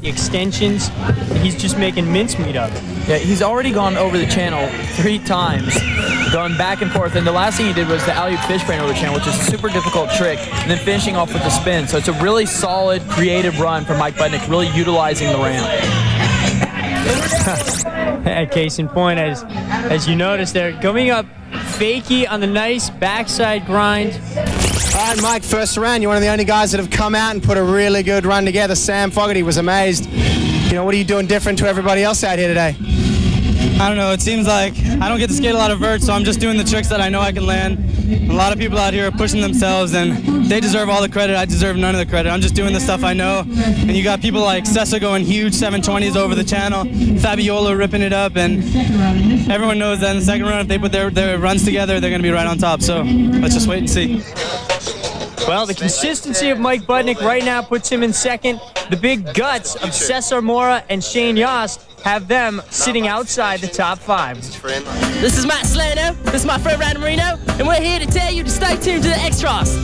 the extensions. He's just making mincemeat of it. Yeah, he's already gone over the channel 3 times, going back and forth. And the last thing he did was the alley-oop fish brain over the channel, which is a super difficult trick, and then finishing off with the spin. So it's a really solid, creative run for Mike Budnick, really utilizing the ramp. Case in point, as you notice there, coming up fakie on the nice backside grind. All right, Mike, first round, you're one of the only guys that have come out and put a really good run together. Sam Fogarty was amazed. You know, what are you doing different to everybody else out here today? I don't know, it seems like I don't get to skate a lot of vert, so I'm just doing the tricks that I know I can land. A lot of people out here are pushing themselves, and they deserve all the credit. I deserve none of the credit. I'm just doing the stuff I know. And you got people like Sessa going huge 720s over the channel, Fabiola ripping it up, and everyone knows that in the second round, if they put their runs together, they're going to be right on top. So let's just wait and see. Well, the consistency of Mike Budnick right now puts him in second. The big guts of Cesar Mora and Shane Yost have them sitting outside the top 5. This is Matt Salerno, this is my friend Random Marino, and we're here to tell you to stay tuned to the Extras.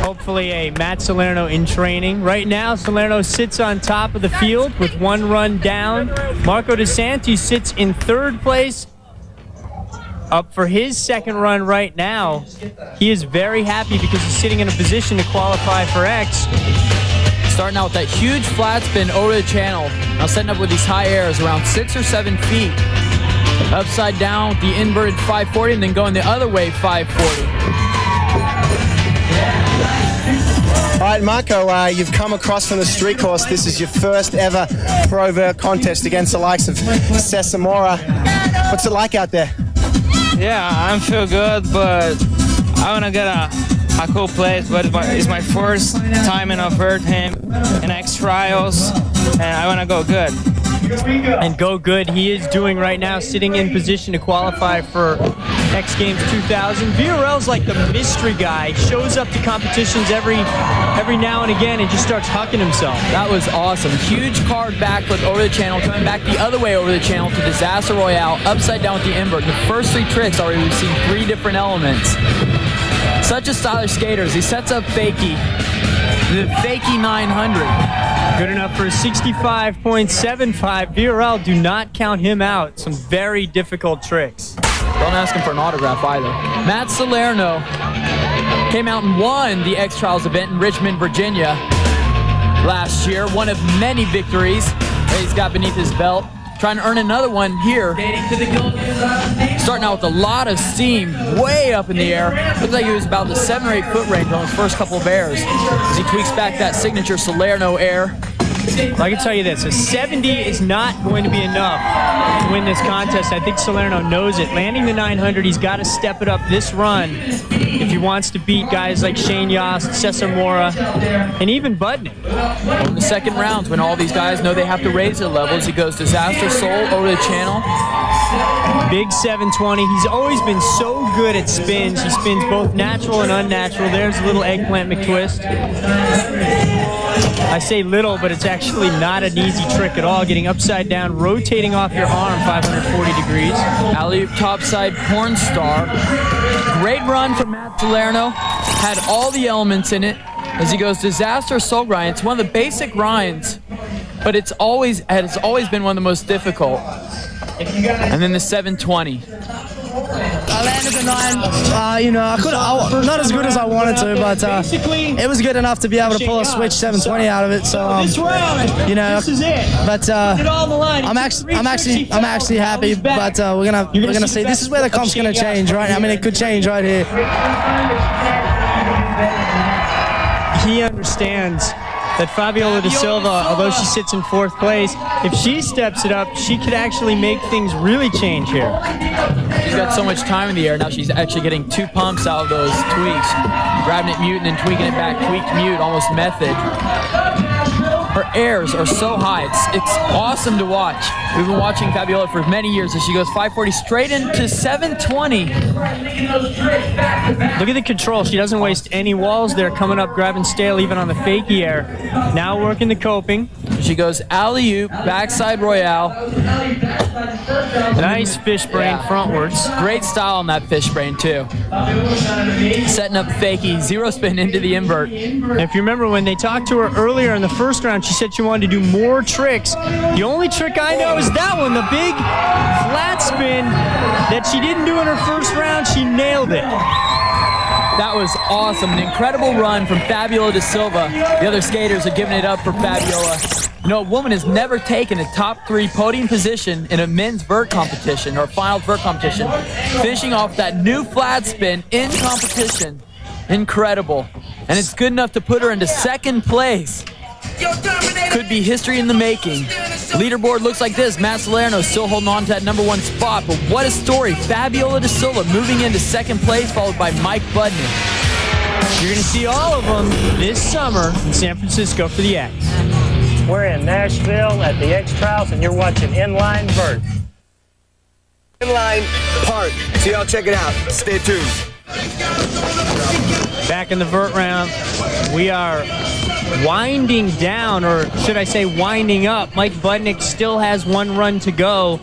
Hopefully a Matt Salerno in training. Right now, Salerno sits on top of the field with 1 run down. Marco DeSanti sits in 3rd place. Up for his second run right now. He is very happy because he's sitting in a position to qualify for X. Starting out with that huge flat spin over the channel. Now setting up with these high airs around 6 or 7 feet. Upside down with the inverted 540 and then going the other way 540. All right, Marco, you've come across from the street course. This is your first ever Pro Vert contest against the likes of Cesar Mora. What's it like out there? Yeah, I feel good, but I want to get a cool place. But it's my first time in a Vert in X Trials, and I want to go good. And go good he is doing right now, sitting in position to qualify for X Games 2000. VRL's like the mystery guy. Shows up to competitions every now and again and just starts hucking himself. That was awesome. Huge card backflip over the channel, coming back the other way over the channel to Disaster Royale, upside down with the invert. The first 3 tricks already we've seen 3 different elements. Such a stylish skater as he sets up fakie, the fakie 900. Good enough for 65.75. VRL, do not count him out. Some very difficult tricks. Don't ask him for an autograph either. Matt Salerno came out and won the X Trials event in Richmond, Virginia last year. One of many victories that he's got beneath his belt. Trying to earn another one here. Starting out with a lot of steam way up in the air. Looked like he was about the 7 or 8 foot range on his first couple of airs as he tweaks back that signature Salerno air. Well, I can tell you this, a 70 is not going to be enough to win this contest. I think Salerno knows it. Landing the 900, he's got to step it up this run if he wants to beat guys like Shane Yost, Cesar Mora, and even Budnick. Well, in the second rounds, when all these guys know they have to raise their levels, he goes Disaster Soul over the channel. Big 720. He's always been so good at spins. He spins both natural and unnatural. There's a little eggplant McTwist. I say little, but it's actually not an easy trick at all. Getting upside down, rotating off your arm 540 degrees. Alley-oop topside porn star. Great run from Matt Salerno. Had all the elements in it as he goes Disaster Soul grind. It's one of the basic grinds, but it has always been one of the most difficult. And then the 720. I landed the 9. You know, I not as good as I wanted to, but it was good enough to be able to pull a switch 720 out of it. So you know, but I'm actually happy. But we're gonna see. This is where the comp's gonna change, right? I mean, it could change right here. He understands that Fabiola da Silva, although she sits in 4th place, if she steps it up, she could actually make things really change here. She's got so much time in the air now. She's actually getting 2 pumps out of those tweaks, grabbing it mute and then tweaking it back, tweaked mute, almost method. Her airs are so high. It's awesome to watch. We've been watching Fabiola for many years as she goes 540 straight into 720. Look at the control. She doesn't waste any walls there, coming up, grabbing stale even on the fakie air. Now working the coping. She goes alley-oop, backside royale. Nice fish brain frontwards. Great style on that fish brain too. Setting up fakie, zero spin into the invert. If you remember when they talked to her earlier in the first round, she said she wanted to do more tricks. The only trick I know is that one, the big flat spin that she didn't do in her first round. She nailed it. That was awesome. An incredible run from Fabiola da Silva. The other skaters are giving it up for Fabiola. You know, a woman has never taken a top 3 podium position in a men's vert competition or final vert competition. Finishing off that new flat spin in competition. Incredible. And it's good enough to put her into second place. Could be history in the making. Leaderboard looks like this. Matt Salerno still holding on to that #1 spot, but what a story. Fabiola da Silva moving into second place, followed by Mike Budnick. You're going to see all of them this summer in San Francisco for the X. We're in Nashville at the X Trials, and you're watching Inline Vert. Inline Park. So y'all check it out. Stay tuned. Back in the vert round, we are winding down, or should I say winding up. Mike Budnick still has 1 run to go,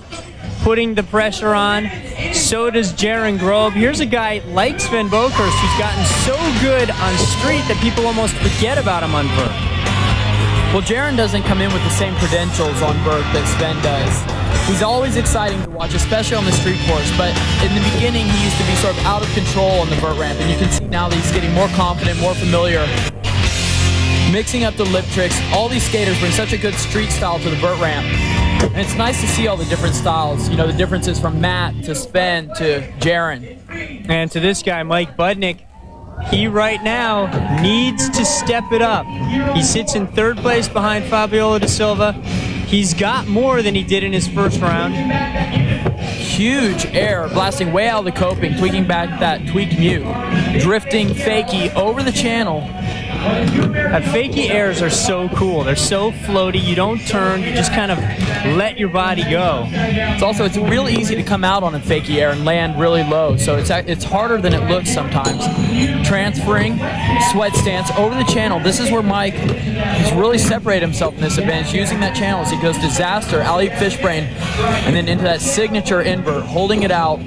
putting the pressure on. So does Jaron Grobe. Here's a guy like Sven Bokhorst who's gotten so good on street that people almost forget about him on vert. Well, Jaron doesn't come in with the same credentials on vert that Sven does. He's always exciting to watch, especially on the street course, but in the beginning he used to be sort of out of control on the vert ramp, and you can see now that he's getting more confident, more familiar, mixing up the lip tricks. All these skaters bring such a good street style to the vert ramp, and it's nice to see all the different styles, you know, the differences from Matt to Sven to Jaron. And to this guy, Mike Budnick, he right now needs to step it up. He sits in 3rd place behind Fabiola da Silva. He's got more than he did in his first round. Huge air, blasting way out of the coping, tweaking back that tweaked mute. Drifting fakie over the channel. Fakie airs are so cool. They're so floaty. You don't turn. You just kind of let your body go. It's real easy to come out on a fakie air and land really low. So it's harder than it looks sometimes. Transferring, sweat stance over the channel. This is where Mike has really separated himself in this event. He's using that channel as he goes disaster, alley fish brain, and then into that signature invert, holding it out.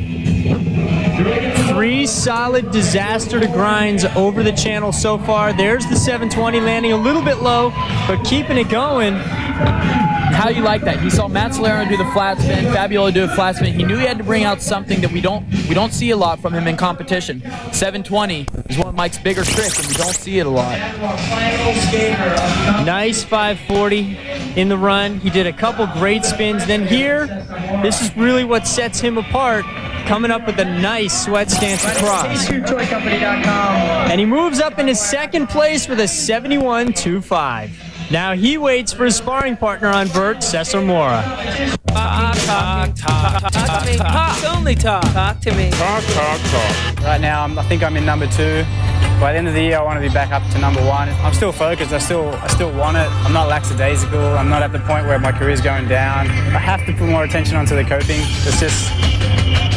3 solid disaster to grinds over the channel so far. There's the 720 landing a little bit low, but keeping it going. How you like that? You saw Matt Salerno do the flat spin, Fabiola do a flat spin. He knew he had to bring out something that we don't see a lot from him in competition. 720 is one of Mike's bigger tricks, and we don't see it a lot. Nice 540 in the run. He did a couple great spins. Then here, this is really what sets him apart. Coming up with a nice sweat stance across. And he moves up into 2nd place with a 71.25. Now he waits for his sparring partner on vert, Cesar Mora. Talk. Only talk. Talk to me. Talk. Right now, I think I'm in #2. By the end of the year, I want to be back up to #1. I'm still focused. I still want it. I'm not lackadaisical. I'm not at the point where my career's going down. I have to put more attention onto the coping. It's just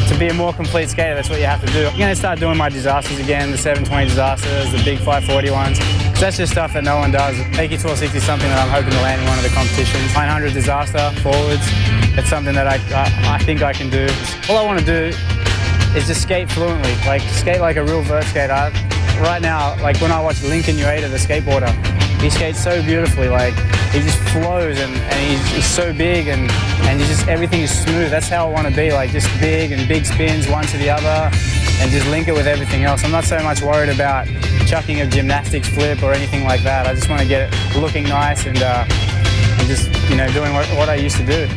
to be a more complete skater. That's what you have to do. I'm going to start doing my disasters again, the 720 disasters, the big 540 ones. That's just stuff that no one does. Fakie 1260 is something that I'm hoping to land in one of the competitions. 900 disaster forwards. It's something that I think I can do. All I want to do is just skate fluently, like skate like a real vert skater. Right now, like when I watch Lincoln Ueda, the skateboarder, he skates so beautifully. Like he just flows and he's so big and just everything is smooth. That's how I want to be, like just big and big spins one to the other and just link it with everything else. I'm not so much worried about chucking a gymnastics flip or anything like that. I just want to get it looking nice and just, you know, doing what I used to do.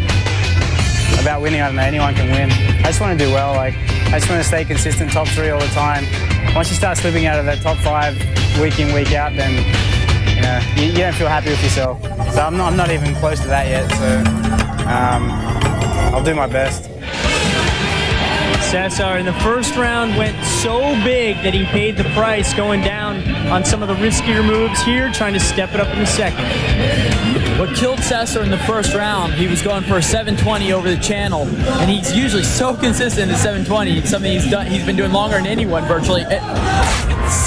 About winning, I don't know, anyone can win. I just want to do well. Like I just want to stay consistent, top 3 all the time. Once you start slipping out of that top 5 week in, week out, then you know you don't feel happy with yourself. So I'm not even close to that yet. So I'll do my best. Cesar in the first round went so big that he paid the price, going down on some of the riskier moves here, trying to step it up in the second. What killed Cesar in the first round, he was going for a 720 over the channel, and he's usually so consistent at 720. It's something he's been doing longer than anyone virtually.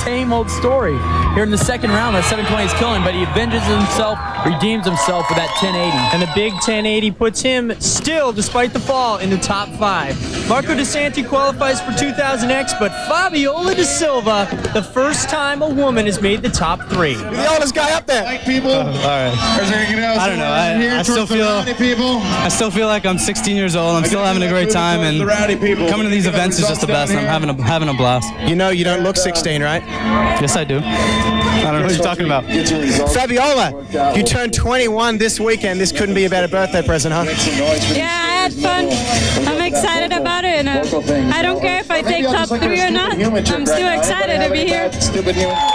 Same old story. Here in the second round, that 720 is killing, but he avenges himself, redeems himself with that 1080. And the big 1080 puts him still, despite the fall, in the top 5. Marco DeSanti qualifies for 2000X, but Fabiola da Silva, the first time a woman has made the top 3. The oldest guy up there. All right. I don't know. I still feel like I'm 16 years old. I'm still having a great time, and coming to these events is just the best. I'm having a blast. You know you don't look 16, right? Yes, I do. I don't know what you're talking about. Fabiola, you turned 21 this weekend. This couldn't be a better birthday present, huh? Yeah, I had fun. I'm excited about it, and I don't care if I take top 3 or not. I'm still excited to be here.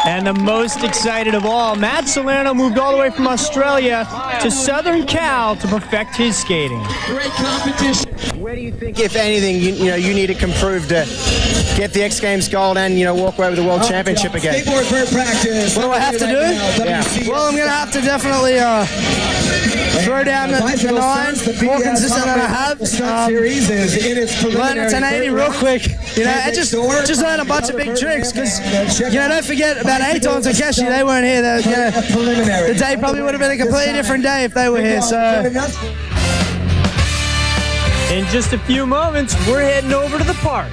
And the most excited of all, Matt Salerno moved all the way from Australia to Southern Cal to perfect his skating. Great competition. Where do you think, if anything, you need to improve to get the X Games gold and walk away with the World Championship again? Skateboard Vert practice. What do I have to do? Yeah. Well, I'm going to have to definitely throw down the 9 more consistent than I have. Learn a 1080 real quick. And just learn a bunch of big tricks, because don't forget about Aton and Takeshi. They weren't here. The day probably would have been a completely different day if they were here. So in just a few moments, we're heading over to the park.